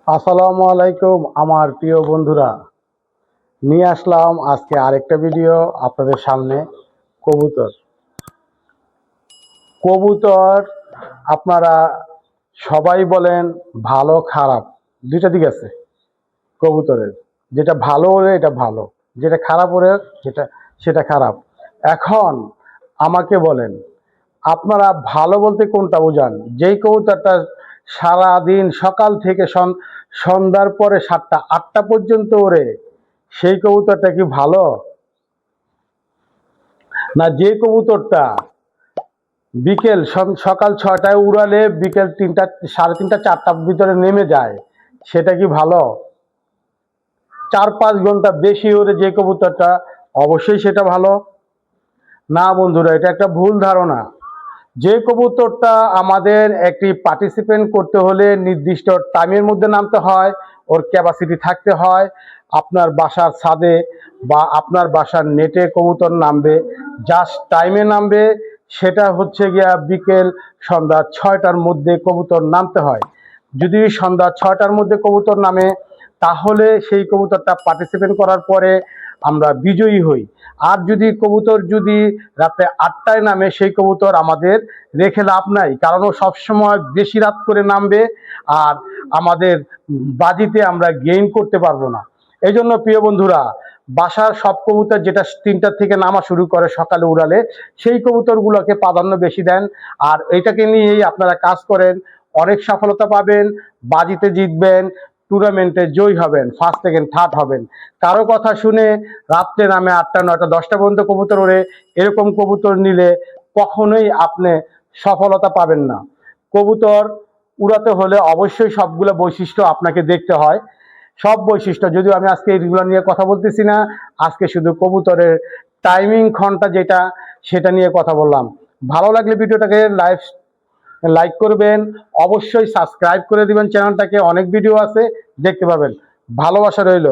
আসসালামু আলাইকুম আমার প্রিয় বন্ধুরা, নিয়ে আসলাম আজকে আরেকটা ভিডিও আপনাদের সামনে। কবুতর কবুতর আপনারা সবাই বলেন ভালো খারাপ দুইটা দিক আছে কবুতরের। যেটা ভালো হলে এটা ভালো, যেটা খারাপ হলে সেটা খারাপ। এখন আমাকে বলেন, আপনারা ভালো বলতে কোনটা বোঝান? যেই কবুতরটা সারাদিন সকাল থেকে সন্ধ্যার পরে 7টা 8টা পর্যন্ত ওড়ে, সেই কবুতরটা কি ভালো? না যে কবুতরটা বিকেল সকাল 6টায় উড়ালে বিকেল 3টা 3:30 4টার ভিতরে নেমে যায়, সেটা কি ভালো? 4-5 ঘন্টা বেশি ওড়ে যে কবুতরটা, অবশ্যই সেটা ভালো না। বন্ধুরা, এটা একটা ভুল ধারণা। যে কবুতরটা আমাদের একটি পার্টিসিপেন্ট করতে হলে নির্দিষ্ট টাইমের মধ্যে নামতে হয়, ওর ক্যাপাসিটি থাকতে হয়। আপনার বাসার ছাদে বা আপনার বাসার নেটে কবুতর নামবে, জাস্ট টাইমে নামবে, সেটা হচ্ছে গিয়া বিকেল সন্ধ্যা 6টার মধ্যে কবুতর নামতে হয়। যদি সন্ধ্যা 6টার মধ্যে কবুতর নামে, তাহলে সেই কবুতরটা পার্টিসিপেন্ট করার পরে আমরা বিজয়ী হই। আর যদি রাতে 8টায় নামে, সেই কবুতর আমাদের রেখে লাভ নাই, কারণ ও সবসময় বেশি রাত করে নামবে আর আমাদের বাজিতে আমরা গেইন করতে পারবো না। এই জন্য প্রিয় বন্ধুরা, বাসার সব কবুতর যেটা 3টা থেকে নামা শুরু করে সকালে উড়ালে, সেই কবুতরগুলোকে প্রাধান্য বেশি দেন। আর এটাকে নিয়েই আপনারা কাজ করেন, অনেক সফলতা পাবেন, বাজিতে জিতবেন, টুর্নামেন্টে জয়ী হবেন, ফার্স্ট সেকেন্ড থার্ড হবেন। কারো কথা শুনে রাত্রে নামে 8টা 9টা 10টা পর্যন্ত কবুতর ওড়ে, এরকম কবুতর নিলে কখনোই আপনি সফলতা পাবেন না। কবুতর উড়াতে হলে অবশ্যই সবগুলো বৈশিষ্ট্য আপনাকে দেখতে হয়। সব বৈশিষ্ট্য যদিও আমি আজকে এইগুলো নিয়ে কথা বলতেছি না, আজকে শুধু কবুতরের টাইমিং ঘন্টা যেটা, সেটা নিয়ে কথা বললাম। ভালো লাগলে ভিডিওটাকে লাইক করবেন, অবশ্যই সাবস্ক্রাইব করে দিবেন চ্যানেলটাকে, অনেক ভিডিও আছে দেখতে পাবেন। ভালোবাসা রইল।